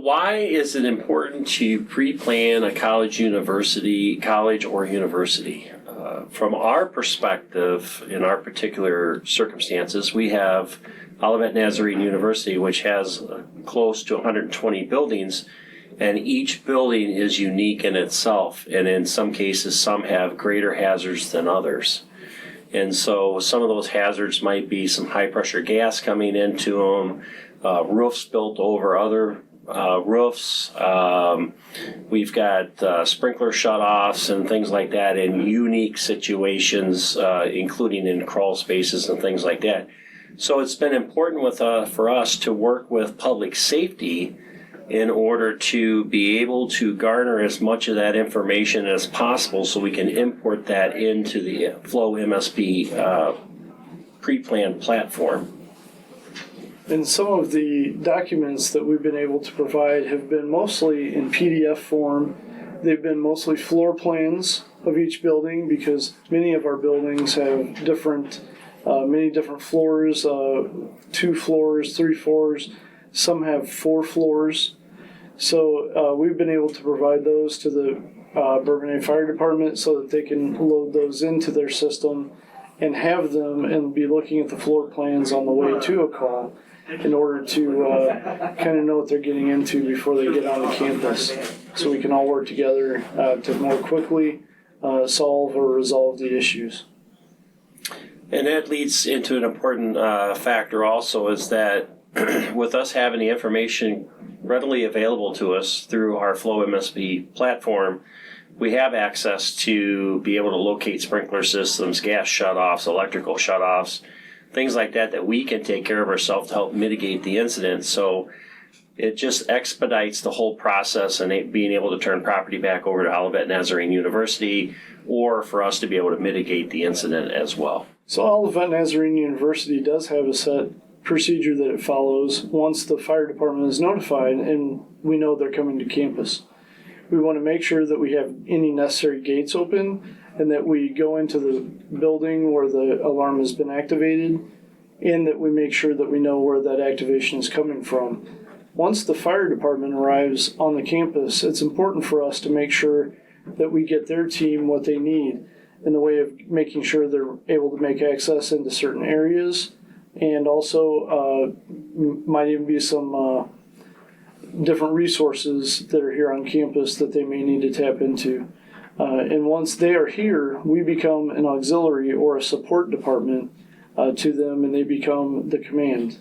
why is it important to pre-plan a college or university? From our perspective, in our particular circumstances, we have Olivet Nazarene University, which has close to 120 buildings, and each building is unique in itself, and in some cases, some have greater hazards than others. And so some of those hazards might be some high-pressure gas coming into them, roofs built over other roofs. We've got sprinkler shutoffs and things like that in unique situations, including in crawl spaces and things like that. So it's been important for us to work with public safety in order to be able to garner as much of that information as possible so we can import that into the FlowMSP pre-planned platform. And some of the documents that we've been able to provide have been mostly in PDF form. They've been mostly floor plans of each building because many of our buildings have many different floors, 2 floors, 3 floors. Some have 4 floors. So we've been able to provide those to the Bourbonnais Fire Department so that they can load those into their system and have them and be looking at the floor plans on the way to a call in order to kind of know what they're getting into before they get onto campus. So we can all work together to more quickly solve or resolve the issues. And that leads into an important factor also is that with us having the information readily available to us through our FlowMSP platform, we have access to be able to locate sprinkler systems, gas shutoffs, electrical shutoffs, things like that we can take care of ourselves to help mitigate the incident. So it just expedites the whole process and being able to turn property back over to Olivet Nazarene University or for us to be able to mitigate the incident as well. So Olivet Nazarene University does have a set procedure that it follows once the fire department is notified and we know they're coming to campus. We want to make sure that we have any necessary gates open and that we go into the building where the alarm has been activated and that we make sure that we know where that activation is coming from. Once the fire department arrives on the campus, it's important for us to make sure that we get their team what they need in the way of making sure they're able to make access into certain areas, and also might even be some different resources that are here on campus that they may need to tap into. And once they are here, we become an auxiliary or a support department to them, and they become the command.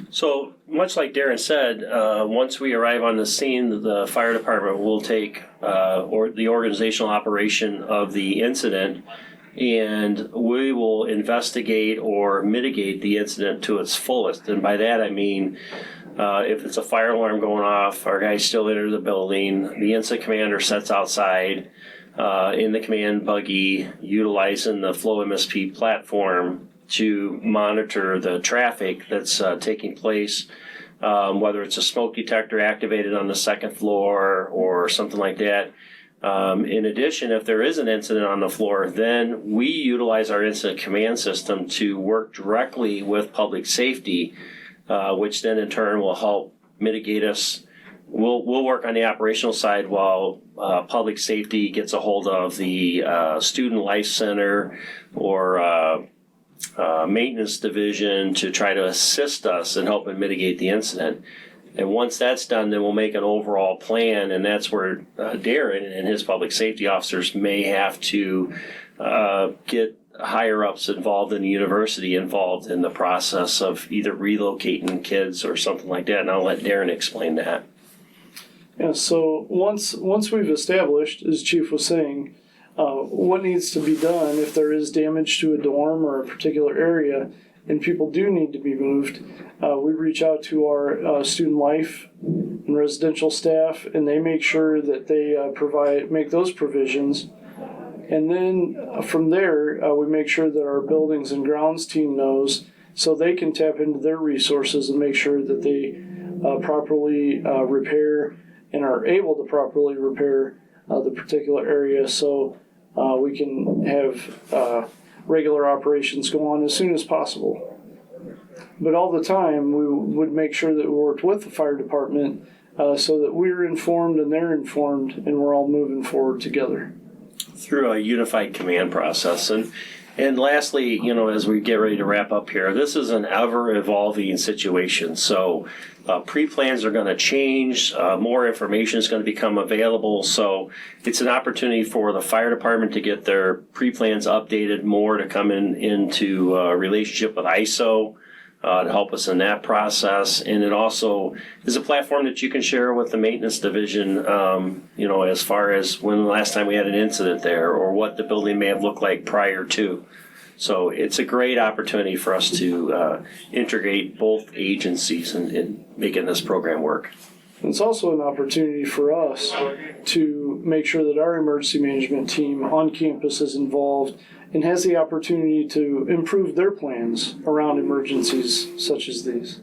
So, much like Darren said, once we arrive on the scene, the fire department will take the organizational operation of the incident, and we will investigate or mitigate the incident to its fullest. And by that I mean, if it's a fire alarm going off, our guys still enter the building, the incident commander sits outside in the command buggy, utilizing the FlowMSP platform to monitor the traffic that's taking place, whether it's a smoke detector activated on the second floor or something like that. In addition, if there is an incident on the floor, then we utilize our incident command system to work directly with public safety, which then in turn will help mitigate us. We'll work on the operational side while public safety gets a hold of the student life center or maintenance division to try to assist us in helping mitigate the incident. And once that's done, then we'll make an overall plan, and that's where Darren and his public safety officers may have to get higher-ups involved in the university involved in the process of either relocating kids or something like that, and I'll let Darren explain that. Yeah, so once we've established, as Chief was saying, what needs to be done if there is damage to a dorm or a particular area and people do need to be moved, we reach out to our student life and residential staff, and they make sure that they make those provisions. And then from there, we make sure that our buildings and grounds team knows so they can tap into their resources and make sure that they properly repair and are able to properly repair the particular area so we can have regular operations go on as soon as possible. But all the time, we would make sure that we worked with the fire department so that we're informed and they're informed, and we're all moving forward together. Through a unified command process. And lastly, as we get ready to wrap up here, this is an ever-evolving situation. So pre-plans are going to change. More information is going to become available. So it's an opportunity for the fire department to get their pre-plans updated more, to come into a relationship with ISO to help us in that process. And it also is a platform that you can share with the maintenance division, as far as when the last time we had an incident there, or what the building may have looked like prior to. So it's a great opportunity for us to integrate both agencies in making this program work. It's also an opportunity for us to make sure that our emergency management team on campus is involved and has the opportunity to improve their plans around emergencies such as these.